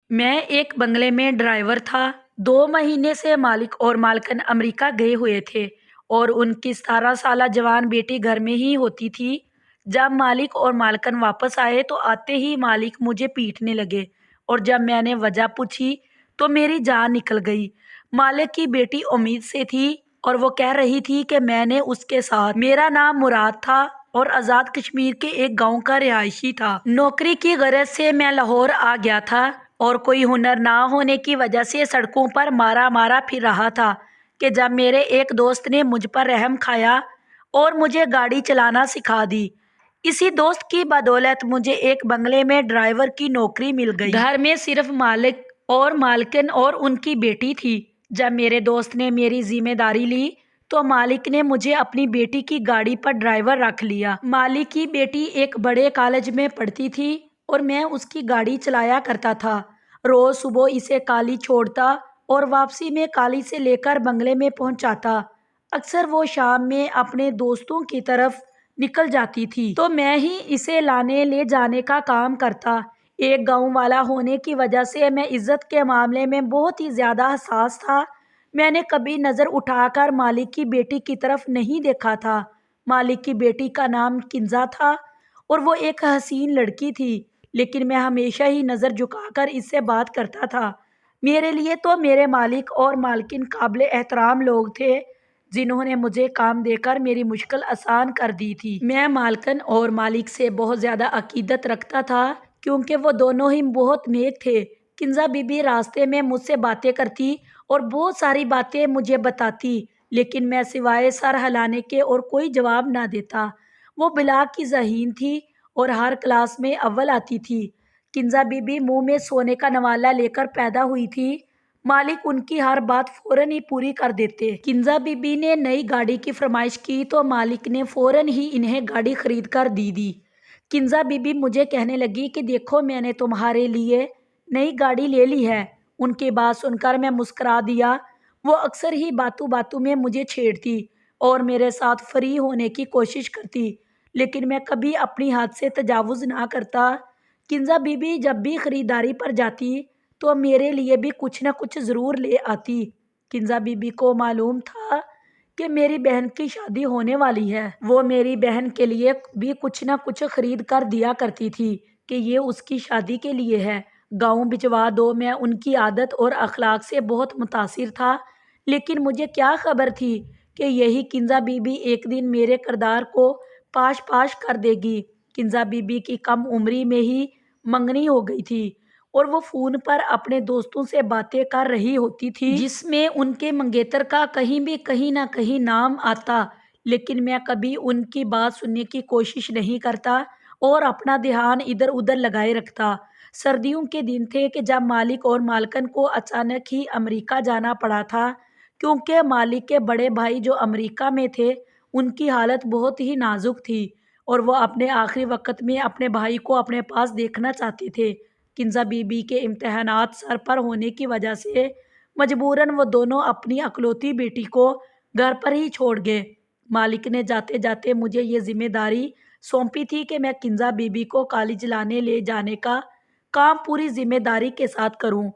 میں ایک بنگلے میں ڈرائیور تھا۔ 2 مہینے سے مالک اور مالکن امریکہ گئے ہوئے تھے اور ان کی 17 سالہ جوان بیٹی گھر میں ہی ہوتی تھی۔ جب مالک اور مالکن واپس آئے تو آتے ہی مالک مجھے پیٹنے لگے اور جب میں نے وجہ پوچھی تو میری جان نکل گئی۔ مالک کی بیٹی امید سے تھی اور وہ کہہ رہی تھی کہ میں نے اس کے ساتھ، میرا نام مراد تھا اور آزاد کشمیر کے ایک گاؤں کا رہائشی تھا، نوکری کی غرض سے میں لاہور آ گیا تھا اور کوئی ہنر نہ ہونے کی وجہ سے سڑکوں پر مارا مارا پھر رہا تھا کہ جب میرے ایک دوست نے مجھ پر رحم کھایا اور مجھے گاڑی چلانا سکھا دی۔ اسی دوست کی بدولت مجھے ایک بنگلے میں ڈرائیور کی نوکری مل گئی۔ گھر میں صرف مالک اور مالکن اور ان کی بیٹی تھی۔ جب میرے دوست نے میری ذمہ داری لی تو مالک نے مجھے اپنی بیٹی کی گاڑی پر ڈرائیور رکھ لیا۔ مالک کی بیٹی ایک بڑے کالج میں پڑھتی تھی اور میں اس کی گاڑی چلایا کرتا تھا۔ روز صبح اسے کالی چھوڑتا اور واپسی میں کالی سے لے کر بنگلے میں پہنچاتا۔ اکثر وہ شام میں اپنے دوستوں کی طرف نکل جاتی تھی تو میں ہی اسے لانے لے جانے کا کام کرتا۔ ایک گاؤں والا ہونے کی وجہ سے میں عزت کے معاملے میں بہت ہی زیادہ حساس تھا۔ میں نے کبھی نظر اٹھا کر مالک کی بیٹی کی طرف نہیں دیکھا تھا۔ مالک کی بیٹی کا نام کنزا تھا اور وہ ایک حسین لڑکی تھی، لیکن میں ہمیشہ ہی نظر جھکا کر اس سے بات کرتا تھا۔ میرے لیے تو میرے مالک اور مالکن قابل احترام لوگ تھے جنہوں نے مجھے کام دے کر میری مشکل آسان کر دی تھی۔ میں مالکن اور مالک سے بہت زیادہ عقیدت رکھتا تھا کیونکہ وہ دونوں ہی بہت نیک تھے۔ کنزا بی بی راستے میں مجھ سے باتیں کرتی اور بہت ساری باتیں مجھے بتاتی، لیکن میں سوائے سر ہلانے کے اور کوئی جواب نہ دیتا۔ وہ بلا کی ذہین تھی اور ہر کلاس میں اول آتی تھی۔ کنزا بی بی منہ میں سونے کا نوالا لے کر پیدا ہوئی تھی۔ مالک ان کی ہر بات فوراً ہی پوری کر دیتے۔ کنزا بی بی نے نئی گاڑی کی فرمائش کی تو مالک نے فوراً ہی انہیں گاڑی خرید کر دی۔ کنزا بی بی مجھے کہنے لگی کہ دیکھو میں نے تمہارے لیے نئی گاڑی لے لی ہے۔ ان کی بات سن کر میں مسکرا دیا۔ وہ اکثر ہی باتوں باتوں میں مجھے چھیڑتی اور میرے ساتھ فری ہونے کی کوشش کرتی، لیکن میں کبھی اپنی حد سے تجاوز نہ کرتا۔ کنزا بی بی جب بھی خریداری پر جاتی تو میرے لیے بھی کچھ نہ کچھ ضرور لے آتی۔ کنزا بی بی کو معلوم تھا کہ میری بہن کی شادی ہونے والی ہے۔ وہ میری بہن کے لیے بھی کچھ نہ کچھ خرید کر دیا کرتی تھی کہ یہ اس کی شادی کے لیے ہے۔ گاؤں بھجوا دو میں ان کی عادت اور اخلاق سے بہت متاثر تھا، لیکن مجھے کیا خبر تھی کہ یہی کنزا بی بی ایک دن میرے کردار کو پاش پاش کر دے گی۔ کنزا بی بی کی کم عمری میں ہی منگنی ہو گئی تھی اور وہ فون پر اپنے دوستوں سے باتیں کر رہی ہوتی تھی جس میں ان کے منگیتر کا کہیں نہ کہیں نام آتا، لیکن میں کبھی ان کی بات سننے کی کوشش نہیں کرتا اور اپنا دھیان ادھر ادھر لگائے رکھتا۔ سردیوں کے دن تھے کہ جب مالک اور مالکن کو اچانک ہی امریکہ جانا پڑا تھا کیونکہ مالک کے بڑے بھائی جو امریکہ میں تھے ان کی حالت بہت ہی نازک تھی اور وہ اپنے آخری وقت میں اپنے بھائی کو اپنے پاس دیکھنا چاہتے تھے۔ کنزا بی بی کے امتحانات سر پر ہونے کی وجہ سے مجبوراً وہ دونوں اپنی اکلوتی بیٹی کو گھر پر ہی چھوڑ گئے۔ مالک نے جاتے جاتے مجھے یہ ذمہ داری سونپی تھی کہ میں کنزا بی بی کو کالج لانے لے جانے کا کام پوری ذمہ داری کے ساتھ کروں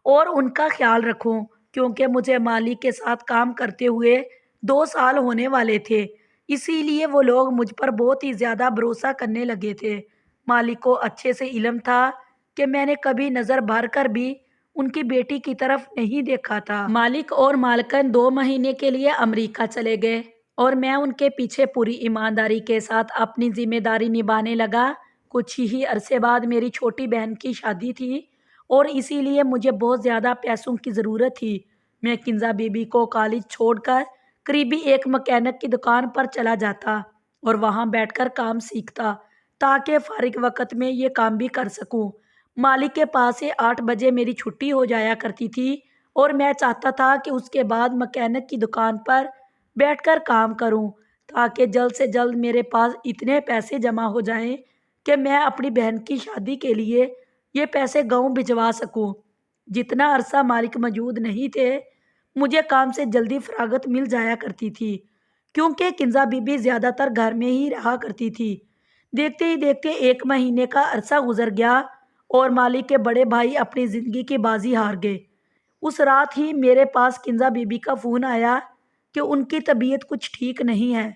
اور ان کا خیال رکھوں، کیونکہ مجھے مالک کے ساتھ کام کرتے ہوئے 2 سال ہونے والے تھے۔ اسی لیے وہ لوگ مجھ پر بہت ہی زیادہ بھروسہ کرنے لگے تھے۔ مالک کو اچھے سے علم تھا کہ میں نے کبھی نظر بھر کر بھی ان کی بیٹی کی طرف نہیں دیکھا تھا۔ مالک اور مالکن 2 مہینے کے لیے امریکہ چلے گئے اور میں ان کے پیچھے پوری ایمانداری کے ساتھ اپنی ذمہ داری نبھانے لگا۔ کچھ ہی عرصے بعد میری چھوٹی بہن کی شادی تھی اور اسی لیے مجھے بہت زیادہ پیسوں کی ضرورت تھی۔ میں کنزا بی بی کو کالج چھوڑ کر قریبی ایک مکینک کی دکان پر چلا جاتا اور وہاں بیٹھ کر کام سیکھتا تاکہ فارغ وقت میں یہ کام بھی کر سکوں۔ مالک کے پاس سے 8 بجے میری چھٹی ہو جایا کرتی تھی اور میں چاہتا تھا کہ اس کے بعد مکینک کی دکان پر بیٹھ کر کام کروں تاکہ جلد سے جلد میرے پاس اتنے پیسے جمع ہو جائیں کہ میں اپنی بہن کی شادی کے لیے یہ پیسے گاؤں بھجوا سکوں۔ جتنا عرصہ مالک موجود نہیں تھے مجھے کام سے جلدی فراغت مل جایا کرتی تھی کیونکہ کنزا بی بی زیادہ تر گھر میں ہی رہا کرتی تھی۔ دیکھتے ہی دیکھتے 1 مہینے کا عرصہ گزر گیا اور مالک کے بڑے بھائی اپنی زندگی کی بازی ہار گئے۔ اس رات ہی میرے پاس کنزا بی بی کا فون آیا کہ ان کی طبیعت کچھ ٹھیک نہیں ہے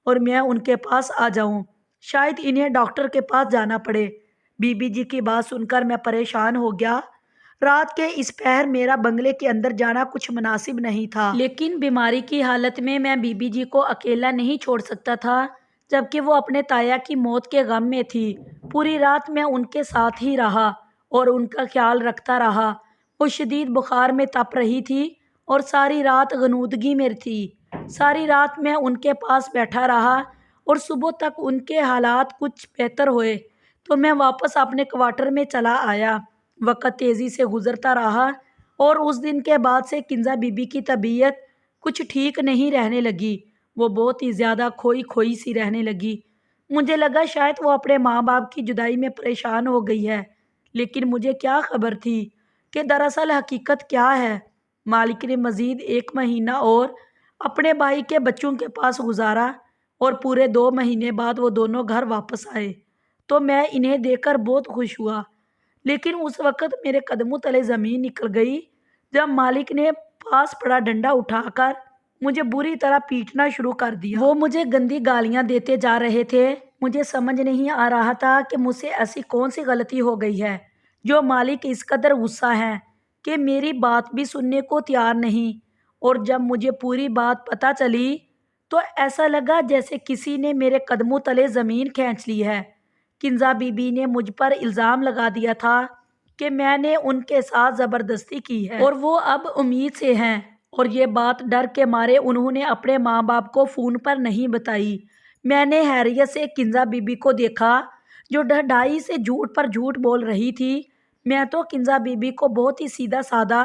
اور میں ان کے پاس آ جاؤں، شاید انہیں ڈاکٹر کے پاس جانا پڑے۔ بی بی جی کی بات سن کر میں پریشان ہو گیا۔ رات کے اس پہر میرا بنگلے کے اندر جانا کچھ مناسب نہیں تھا، لیکن بیماری کی حالت میں بی بی جی کو اکیلا نہیں چھوڑ سکتا تھا، جبکہ وہ اپنے تایا کی موت کے غم میں تھی۔ پوری رات میں ان کے ساتھ ہی رہا اور ان کا خیال رکھتا رہا۔ وہ شدید بخار میں تپ رہی تھی اور ساری رات غنودگی میں تھی۔ ساری رات میں ان کے پاس بیٹھا رہا اور صبح تک ان کے حالات کچھ بہتر ہوئے تو میں واپس اپنے کوارٹر میں چلا آیا۔ وقت تیزی سے گزرتا رہا اور اس دن کے بعد سے کنزا بی بی کی طبیعت کچھ ٹھیک نہیں رہنے لگی۔ وہ بہت ہی زیادہ کھوئی کھوئی سی رہنے لگی۔ مجھے لگا شاید وہ اپنے ماں باپ کی جدائی میں پریشان ہو گئی ہے، لیکن مجھے کیا خبر تھی کہ دراصل حقیقت کیا ہے۔ مالک نے مزید 1 مہینہ اور اپنے بھائی کے بچوں کے پاس گزارا اور پورے 2 مہینے بعد وہ دونوں گھر واپس آئے تو میں انہیں دیکھ کر بہت خوش ہوا۔ لیکن اس وقت میرے قدموں تلے زمین نکل گئی جب مالک نے پاس پڑا ڈنڈا اٹھا کر مجھے بری طرح پیٹنا شروع کر دیا۔ وہ مجھے گندی گالیاں دیتے جا رہے تھے۔ مجھے سمجھ نہیں آ رہا تھا کہ مجھ سے ایسی کون سی غلطی ہو گئی ہے جو مالک اس قدر غصہ ہیں کہ میری بات بھی سننے کو تیار نہیں۔ اور جب مجھے پوری بات پتہ چلی تو ایسا لگا جیسے کسی نے میرے قدموں تلے زمین کھینچ لی ہے۔ کنزا بی بی نے مجھ پر الزام لگا دیا تھا کہ میں نے ان کے ساتھ زبردستی کی ہے اور وہ اب امید سے ہیں، اور یہ بات ڈر کے مارے انہوں نے اپنے ماں باپ کو فون پر نہیں بتائی۔ میں نے حیرت سے کنزا بی بی کو دیکھا جو ڈھائی سے جھوٹ پر جھوٹ بول رہی تھی۔ میں تو کنزا بی بی کو بہت ہی سیدھا سادہ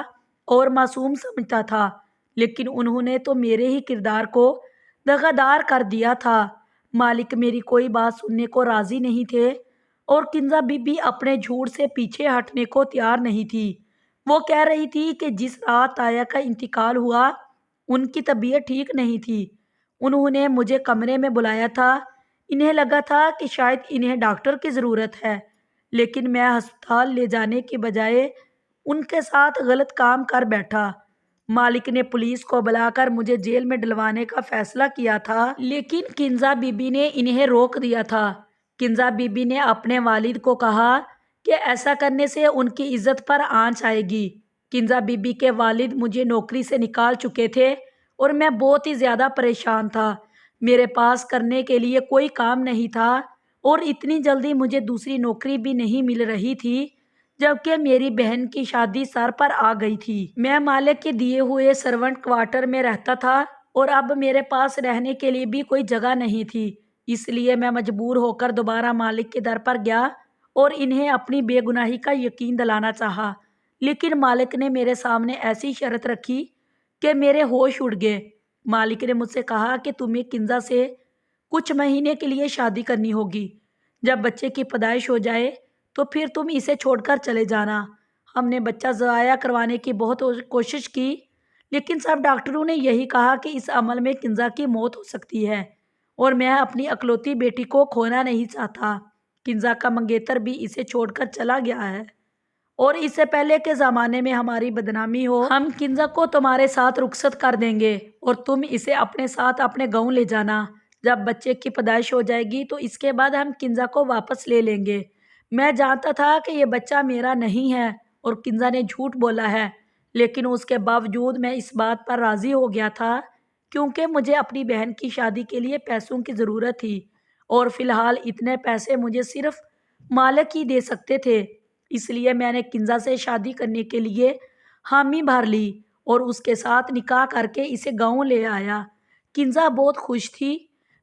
اور معصوم سمجھتا تھا، لیکن انہوں نے تو میرے ہی کردار کو دغدار کر دیا تھا۔ مالک میری کوئی بات سننے کو راضی نہیں تھے اور کنزا بی بی اپنے جھوٹ سے پیچھے ہٹنے کو تیار نہیں تھی۔ وہ کہہ رہی تھی کہ جس رات تایا کا انتقال ہوا ان کی طبیعت ٹھیک نہیں تھی۔ انہوں نے مجھے کمرے میں بلایا تھا۔ انہیں لگا تھا کہ شاید انہیں ڈاکٹر کی ضرورت ہے، لیکن میں ہسپتال لے جانے کی بجائے ان کے ساتھ غلط کام کر بیٹھا۔ مالک نے پولیس کو بلا کر مجھے جیل میں ڈلوانے کا فیصلہ کیا تھا، لیکن کنزا بی بی نے انہیں روک دیا تھا۔ کنزا بی بی نے اپنے والد کو کہا کہ ایسا کرنے سے ان کی عزت پر آنچ آئے گی۔ کنزا بی بی کے والد مجھے نوکری سے نکال چکے تھے اور میں بہت ہی زیادہ پریشان تھا۔ میرے پاس کرنے کے لیے کوئی کام نہیں تھا اور اتنی جلدی مجھے دوسری نوکری بھی نہیں مل رہی تھی، جبکہ میری بہن کی شادی سر پر آ گئی تھی۔ میں مالک کے دیے ہوئے سرونٹ کوارٹر میں رہتا تھا اور اب میرے پاس رہنے کے لیے بھی کوئی جگہ نہیں تھی، اس لیے میں مجبور ہو کر دوبارہ مالک کے در پر گیا اور انہیں اپنی بے گناہی کا یقین دلانا چاہا۔ لیکن مالک نے میرے سامنے ایسی شرط رکھی کہ میرے ہوش اڑ گئے۔ مالک نے مجھ سے کہا کہ تمہیں کنزا سے کچھ مہینے کے لیے شادی کرنی ہوگی۔ جب بچے کی پیدائش ہو جائے تو پھر تم اسے چھوڑ کر چلے جانا۔ ہم نے بچہ ضائع کروانے کی بہت کوشش کی، لیکن سب ڈاکٹروں نے یہی کہا کہ اس عمل میں کنزا کی موت ہو سکتی ہے اور میں اپنی اکلوتی بیٹی کو کھونا نہیں چاہتا۔ کنزا کا منگیتر بھی اسے چھوڑ کر چلا گیا ہے اور اس سے پہلے کہ زمانے میں ہماری بدنامی ہو، ہم کنزا کو تمہارے ساتھ رخصت کر دیں گے اور تم اسے اپنے ساتھ اپنے گاؤں لے جانا۔ جب بچے کی پیدائش ہو جائے گی تو اس کے بعد ہم کنزا کو واپس لے لیں گے۔ میں جانتا تھا کہ یہ بچہ میرا نہیں ہے اور کنزا نے جھوٹ بولا ہے، لیکن اس کے باوجود میں اس بات پر راضی ہو گیا تھا کیونکہ مجھے اپنی بہن کی شادی کے لیے پیسوں کی ضرورت تھی اور فی الحال اتنے پیسے مجھے صرف مالک ہی دے سکتے تھے۔ اس لیے میں نے کنزا سے شادی کرنے کے لیے حامی بھر لی اور اس کے ساتھ نکاح کر کے اسے گاؤں لے آیا۔ کنزا بہت خوش تھی۔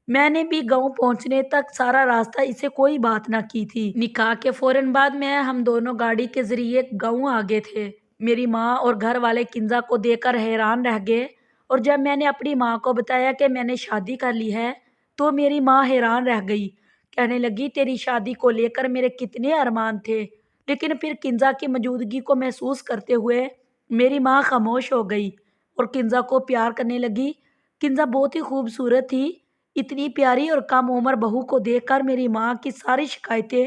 میں نے بھی گاؤں پہنچنے تک سارا راستہ اسے کوئی بات نہ کی تھی۔ نکاح کے فوراً بعد میں ہم دونوں گاڑی کے ذریعے گاؤں آ گئے تھے۔ میری ماں اور گھر والے کنزا کو دیکھ کر حیران رہ گئے اور جب میں نے اپنی ماں کو بتایا کہ میں نے شادی کر لی ہے تو میری ماں حیران رہ گئی، کہنے لگی تیری شادی کو لے کر میرے کتنے ارمان تھے۔ لیکن پھر کنزا کی موجودگی کو محسوس کرتے ہوئے میری ماں خاموش ہو گئی اور کنزا کو پیار کرنے لگی۔ کنزا بہت ہی خوبصورت تھی۔ اتنی پیاری اور کم عمر بہو کو دیکھ کر میری ماں کی ساری شکایتیں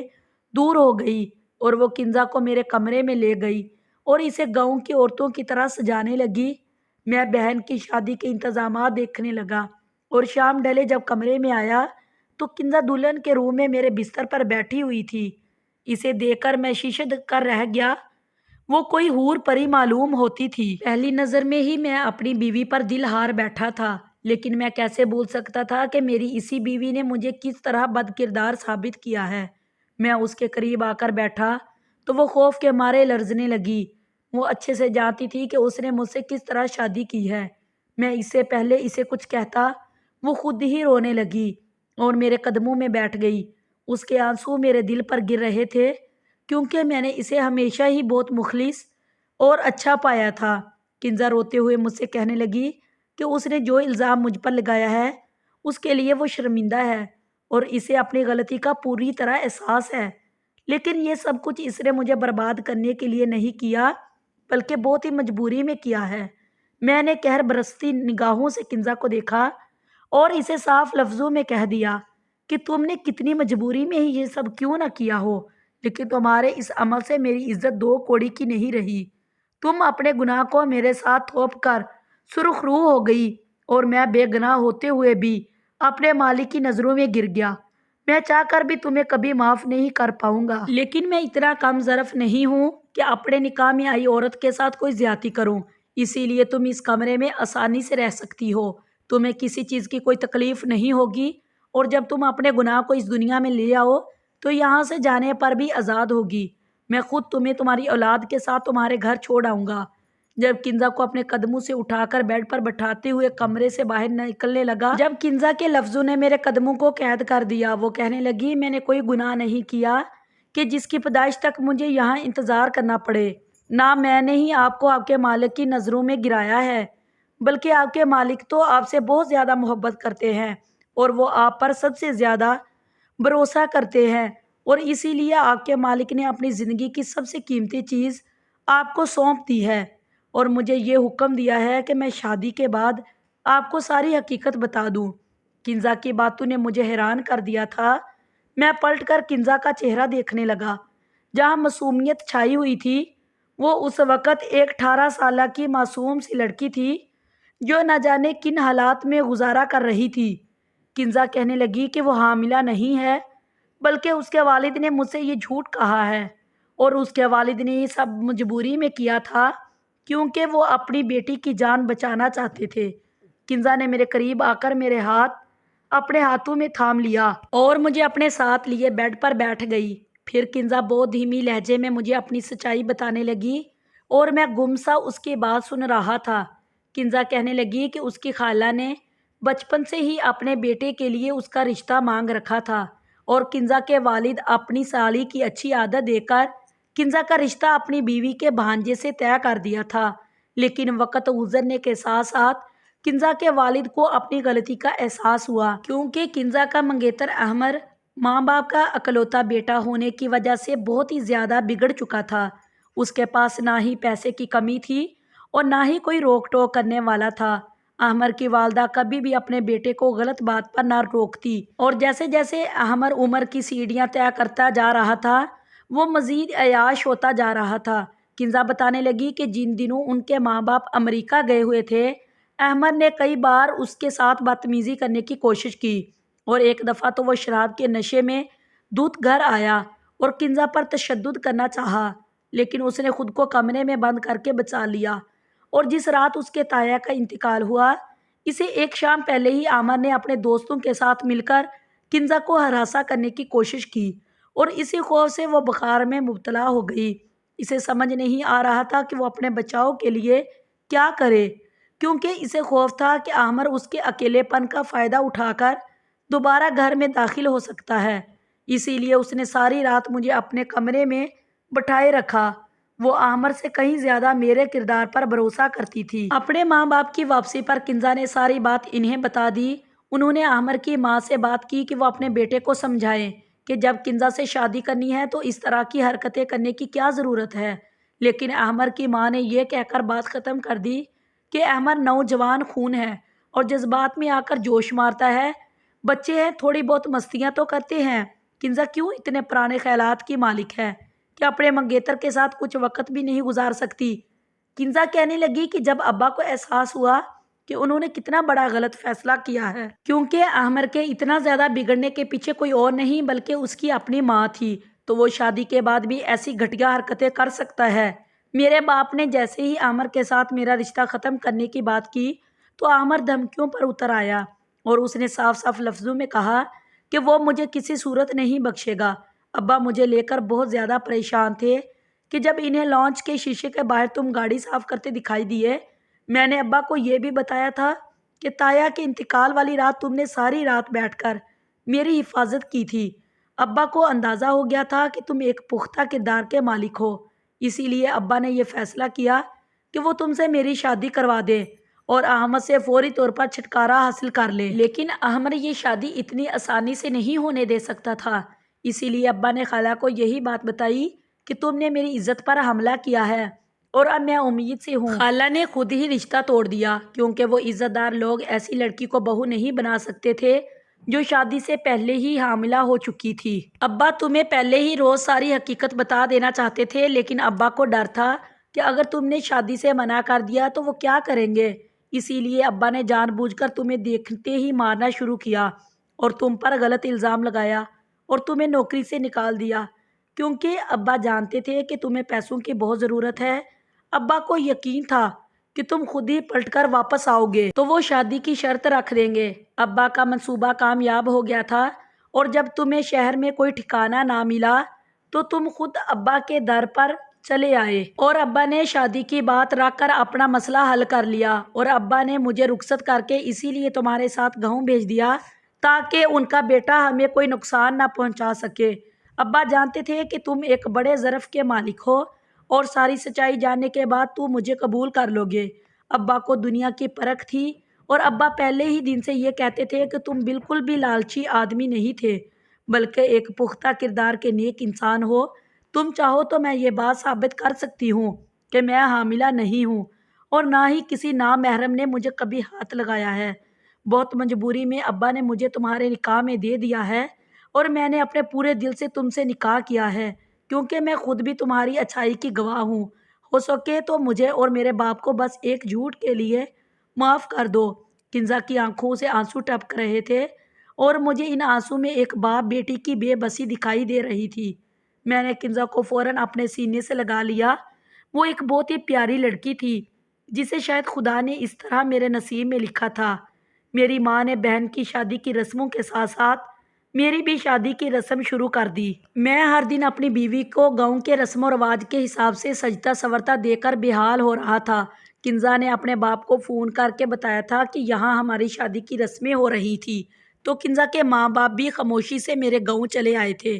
دور ہو گئی۔ اور وہ کنزا کو میرے کمرے میں لے گئی اور اسے گاؤں کی عورتوں کی طرح سجانے لگی۔ میں بہن کی شادی کے انتظامات دیکھنے لگا اور شام ڈھلے جب کمرے میں آیا تو کنزا دلہن کے روم میں میرے بستر پر بیٹھی ہوئی تھی۔ اسے دیکھ کر میں ششد کر رہ گیا۔ وہ کوئی حور پری معلوم ہوتی تھی۔ پہلی نظر میں ہی میں اپنی بیوی پر دل ہار بیٹھا تھا، لیکن میں کیسے بھول سکتا تھا کہ میری اسی بیوی نے مجھے کس طرح بد کردار ثابت کیا ہے۔ میں اس کے قریب آ کر بیٹھا تو وہ خوف کے مارے لرزنے لگی۔ وہ اچھے سے جانتی تھی کہ اس نے مجھ سے کس طرح شادی کی ہے۔ میں اس سے پہلے اسے کچھ کہتا وہ خود ہی رونے لگی اور میرے قدموں میں بیٹھ گئی۔ اس کے آنسو میرے دل پر گر رہے تھے کیونکہ میں نے اسے ہمیشہ ہی بہت مخلص اور اچھا پایا تھا۔ کنزا روتے ہوئے مجھ سے کہنے لگی کہ اس نے جو الزام مجھ پر لگایا ہے اس کے لیے وہ شرمندہ ہے اور اسے اپنی غلطی کا پوری طرح احساس ہے، لیکن یہ سب کچھ اس نے مجھے برباد کرنے کے لیے نہیں کیا بلکہ بہت ہی مجبوری میں کیا ہے۔ میں نے قہر برستی نگاہوں سے کنزا کو دیکھا اور اسے صاف لفظوں میں کہہ دیا کہ تم نے کتنی مجبوری میں ہی یہ سب کیوں نہ کیا ہو، لیکن تمہارے اس عمل سے میری عزت دو کوڑی کی نہیں رہی۔ تم اپنے گناہ کو میرے ساتھ تھوپ کر سرخ رو ہو گئی اور میں بے گناہ ہوتے ہوئے بھی اپنے مالک کی نظروں میں گر گیا۔ میں چاہ کر بھی تمہیں کبھی معاف نہیں کر پاؤں گا، لیکن میں اتنا کم ظرف نہیں ہوں کہ اپنے نکاح میں آئی عورت کے ساتھ کوئی زیادتی کروں۔ اسی لیے تم اس کمرے میں آسانی سے رہ سکتی ہو، تمہیں کسی چیز کی کوئی تکلیف نہیں ہوگی، اور جب تم اپنے گناہ کو اس دنیا میں لے آؤ تو یہاں سے جانے پر بھی آزاد ہوگی۔ میں خود تمہیں تمہاری اولاد کے ساتھ تمہارے گھر چھوڑ آؤں گا۔ جب کنزا کو اپنے قدموں سے اٹھا کر بیڈ پر بٹھاتے ہوئے کمرے سے باہر نکلنے لگا، جب کنزا کے لفظوں نے میرے قدموں کو قید کر دیا، وہ کہنے لگی میں نے کوئی گناہ نہیں کیا کہ جس کی پیدائش تک مجھے یہاں انتظار کرنا پڑے۔ نہ میں نے ہی آپ کو آپ کے مالک کی نظروں میں گرایا ہے، بلکہ آپ کے مالک تو آپ سے بہت زیادہ محبت کرتے ہیں اور وہ آپ پر سب سے زیادہ بھروسہ کرتے ہیں، اور اسی لیے آپ کے مالک نے اپنی زندگی کی سب سے قیمتی چیز آپ کو سونپ دی ہے اور مجھے یہ حکم دیا ہے کہ میں شادی کے بعد آپ کو ساری حقیقت بتا دوں۔ کنزا کی باتوں نے مجھے حیران کر دیا تھا۔ میں پلٹ کر کنزا کا چہرہ دیکھنے لگا۔ جہاں معصومیت چھائی ہوئی تھی، وہ اس وقت ایک 18 سالہ کی معصوم سی لڑکی تھی جو نہ جانے کن حالات میں گزارا کر رہی تھی۔ کنزا کہنے لگی کہ وہ حاملہ نہیں ہے، بلکہ اس کے والد نے مجھ سے یہ جھوٹ کہا ہے، اور اس کے والد نے یہ سب مجبوری میں کیا تھا کیونکہ وہ اپنی بیٹی کی جان بچانا چاہتے تھے۔ کنزا نے میرے قریب آ کر میرے ہاتھ اپنے ہاتھوں میں تھام لیا اور مجھے اپنے ساتھ لیے بیڈ پر بیٹھ گئی۔ پھر کنزا بہت دھیمی لہجے میں مجھے اپنی سچائی بتانے لگی اور میں گمسا اس کی بات سن رہا تھا۔ کنزا کہنے لگی کہ اس کی خالہ نے بچپن سے ہی اپنے بیٹے کے لیے اس کا رشتہ مانگ رکھا تھا، اور کنزا کے والد اپنی سالی کی اچھی عادت دے کر کنزا کا رشتہ اپنی بیوی کے بھانجے سے طے کر دیا تھا۔ لیکن وقت گزرنے کے ساتھ ساتھ کنزا کے والد کو اپنی غلطی کا احساس ہوا، کیونکہ کنزا کا منگیتر احمر ماں باپ کا اکلوتا بیٹا ہونے کی وجہ سے بہت ہی زیادہ بگڑ چکا تھا۔ اس کے پاس نہ ہی پیسے کی کمی تھی اور نہ ہی کوئی روک ٹوک کرنے والا تھا۔ احمر کی والدہ کبھی بھی اپنے بیٹے کو غلط بات پر نہ روکتی، اور جیسے جیسے احمر عمر کی سیڑھیاں طے کرتا جا رہا تھا وہ مزید عیاش ہوتا جا رہا تھا۔ کنزا بتانے لگی کہ جن دنوں ان کے ماں باپ امریکہ گئے ہوئے تھے، احمد نے کئی بار اس کے ساتھ بدتمیزی کرنے کی کوشش کی، اور ایک دفعہ تو وہ شراب کے نشے میں دودھ گھر آیا اور کنزا پر تشدد کرنا چاہا، لیکن اس نے خود کو کمرے میں بند کر کے بچا لیا۔ اور جس رات اس کے تایا کا انتقال ہوا، اسے ایک شام پہلے ہی عامر نے اپنے دوستوں کے ساتھ مل کر کنزا کو ہراساں کرنے کی کوشش کی، اور اسی خوف سے وہ بخار میں مبتلا ہو گئی۔ اسے سمجھ نہیں آ رہا تھا کہ وہ اپنے بچاؤ کے لیے کیا کرے، کیونکہ اسے خوف تھا کہ عامر اس کے اکیلے پن کا فائدہ اٹھا کر دوبارہ گھر میں داخل ہو سکتا ہے۔ اسی لیے اس نے ساری رات مجھے اپنے کمرے میں بٹھائے رکھا۔ وہ عامر سے کہیں زیادہ میرے کردار پر بھروسہ کرتی تھی۔ اپنے ماں باپ کی واپسی پر کنزا نے ساری بات انہیں بتا دی۔ انہوں نے عامر کی ماں سے بات کی کہ وہ اپنے بیٹے کو سمجھائیں کہ جب کنزا سے شادی کرنی ہے تو اس طرح کی حرکتیں کرنے کی کیا ضرورت ہے، لیکن عامر کی ماں نے یہ کہہ کر بات ختم کر دی کہ عامر نوجوان خون ہے اور جذبات میں آ کر جوش مارتا ہے، بچے ہیں، تھوڑی بہت مستیاں تو کرتے ہیں، کنزا کیوں اتنے پرانے خیالات کی مالک ہے۔ کہ اپنے منگیتر کے ساتھ کچھ وقت بھی نہیں گزار سکتی۔ کنزا کہنے لگی کہ جب ابا کو احساس ہوا کہ انہوں نے کتنا بڑا غلط فیصلہ کیا ہے، کیونکہ احمر کے اتنا زیادہ بگڑنے کے پیچھے کوئی اور نہیں بلکہ اس کی اپنی ماں تھی، تو وہ شادی کے بعد بھی ایسی گھٹیا حرکتیں کر سکتا ہے۔ میرے باپ نے جیسے ہی احمر کے ساتھ میرا رشتہ ختم کرنے کی بات کی تو احمر دھمکیوں پر اتر آیا اور اس نے صاف صاف لفظوں میں کہا کہ وہ مجھے کسی صورت نہیں بخشے گا۔ ابا مجھے لے کر بہت زیادہ پریشان تھے کہ جب انہیں لانچ کے شیشے کے باہر تم گاڑی صاف کرتے دکھائی دیے۔ میں نے ابا کو یہ بھی بتایا تھا کہ تایا کے انتقال والی رات تم نے ساری رات بیٹھ کر میری حفاظت کی تھی۔ ابا کو اندازہ ہو گیا تھا کہ تم ایک پختہ کردار کے مالک ہو، اسی لیے ابا نے یہ فیصلہ کیا کہ وہ تم سے میری شادی کروا دے اور احمد سے فوری طور پر چھٹکارا حاصل کر لے۔ لیکن احمد یہ شادی اتنی آسانی سے نہیں ہونے دے سکتا تھا، اسی لیے ابا نے خالہ کو یہی بات بتائی کہ تم نے میری عزت پر حملہ کیا ہے اور اب میں امید سے ہوں۔ خالہ نے خود ہی رشتہ توڑ دیا کیونکہ وہ عزت دار لوگ ایسی لڑکی کو بہو نہیں بنا سکتے تھے جو شادی سے پہلے ہی حاملہ ہو چکی تھی۔ ابا تمہیں پہلے ہی روز ساری حقیقت بتا دینا چاہتے تھے، لیکن ابا کو ڈر تھا کہ اگر تم نے شادی سے منع کر دیا تو وہ کیا کریں گے، اسی لیے ابا نے جان بوجھ کر تمہیں دیکھتے ہی مارنا شروع کیا اور تم پر غلط الزام لگایا اور تمہیں نوکری سے نکال دیا کیونکہ ابا جانتے تھے کہ تمہیں پیسوں کی بہت ضرورت ہے۔ ابا کو یقین تھا کہ تم خود ہی پلٹ کر واپس آؤ گے تو وہ شادی کی شرط رکھ دیں گے۔ ابا کا منصوبہ کامیاب ہو گیا تھا اور جب تمہیں شہر میں کوئی ٹھکانہ نہ ملا تو تم خود ابا کے در پر چلے آئے اور ابا نے شادی کی بات رکھ کر اپنا مسئلہ حل کر لیا اور ابا نے مجھے رخصت کر کے اسی لیے تمہارے ساتھ گاؤں بھیج دیا تاکہ ان کا بیٹا ہمیں کوئی نقصان نہ پہنچا سکے۔ ابا جانتے تھے کہ تم ایک بڑے ظرف کے مالک ہو اور ساری سچائی جاننے کے بعد تو مجھے قبول کر لو گے۔ ابا کو دنیا کی پرکھ تھی اور ابا پہلے ہی دن سے یہ کہتے تھے کہ تم بالکل بھی لالچی آدمی نہیں تھے بلکہ ایک پختہ کردار کے نیک انسان ہو۔ تم چاہو تو میں یہ بات ثابت کر سکتی ہوں کہ میں حاملہ نہیں ہوں اور نہ ہی کسی نامحرم نے مجھے کبھی ہاتھ لگایا ہے۔ بہت مجبوری میں ابا نے مجھے تمہارے نکاح میں دے دیا ہے اور میں نے اپنے پورے دل سے تم سے نکاح کیا ہے کیونکہ میں خود بھی تمہاری اچھائی کی گواہ ہوں۔ ہو سکے تو مجھے اور میرے باپ کو بس ایک جھوٹ کے لیے معاف کر دو۔ کنزا کی آنکھوں سے آنسو ٹپک رہے تھے اور مجھے ان آنسو میں ایک باپ بیٹی کی بے بسی دکھائی دے رہی تھی۔ میں نے کنزا کو فوراً اپنے سینے سے لگا لیا۔ وہ ایک بہت ہی پیاری لڑکی تھی جسے شاید خدا نے اس طرح میرے نصیب میں لکھا تھا۔ میری ماں نے بہن کی شادی کی رسموں کے ساتھ ساتھ میری بھی شادی کی رسم شروع کر دی۔ میں ہر دن اپنی بیوی کو گاؤں کے رسم و رواج کے حساب سے سجتا سورتا دے کر بحال ہو رہا تھا۔ کنزا نے اپنے باپ کو فون کر کے بتایا تھا کہ یہاں ہماری شادی کی رسمیں ہو رہی تھی تو کنزا کے ماں باپ بھی خاموشی سے میرے گاؤں چلے آئے تھے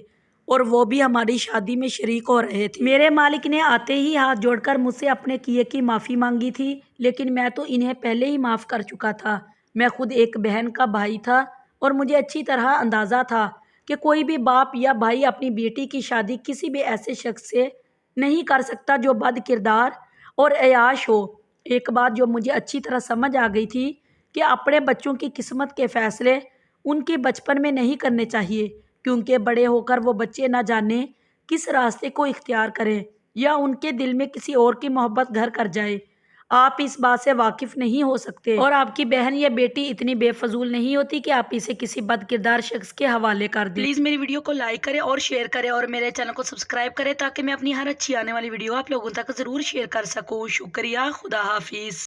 اور وہ بھی ہماری شادی میں شریک ہو رہے تھے۔ میرے مالک نے آتے ہی ہاتھ جوڑ کر مجھ سے اپنے کیے کی معافی مانگی تھی، لیکن میں تو انہیں پہلے ہی معاف کر چکا تھا۔ میں خود ایک بہن کا بھائی تھا اور مجھے اچھی طرح اندازہ تھا کہ کوئی بھی باپ یا بھائی اپنی بیٹی کی شادی کسی بھی ایسے شخص سے نہیں کر سکتا جو بد کردار اور عیاش ہو۔ ایک بات جو مجھے اچھی طرح سمجھ آ گئی تھی کہ اپنے بچوں کی قسمت کے فیصلے ان کے بچپن میں نہیں کرنے چاہیے کیونکہ بڑے ہو کر وہ بچے نہ جانے کس راستے کو اختیار کریں یا ان کے دل میں کسی اور کی محبت گھر کر جائے۔ آپ اس بات سے واقف نہیں ہو سکتے اور آپ کی بہن یا بیٹی اتنی بے فضول نہیں ہوتی کہ آپ اسے کسی بد کردار شخص کے حوالے کر دیں۔ پلیز میری ویڈیو کو لائک کریں اور شیئر کریں اور میرے چینل کو سبسکرائب کریں تاکہ میں اپنی ہر اچھی آنے والی ویڈیو آپ لوگوں تک ضرور شیئر کر سکوں۔ شکریہ، خدا حافظ۔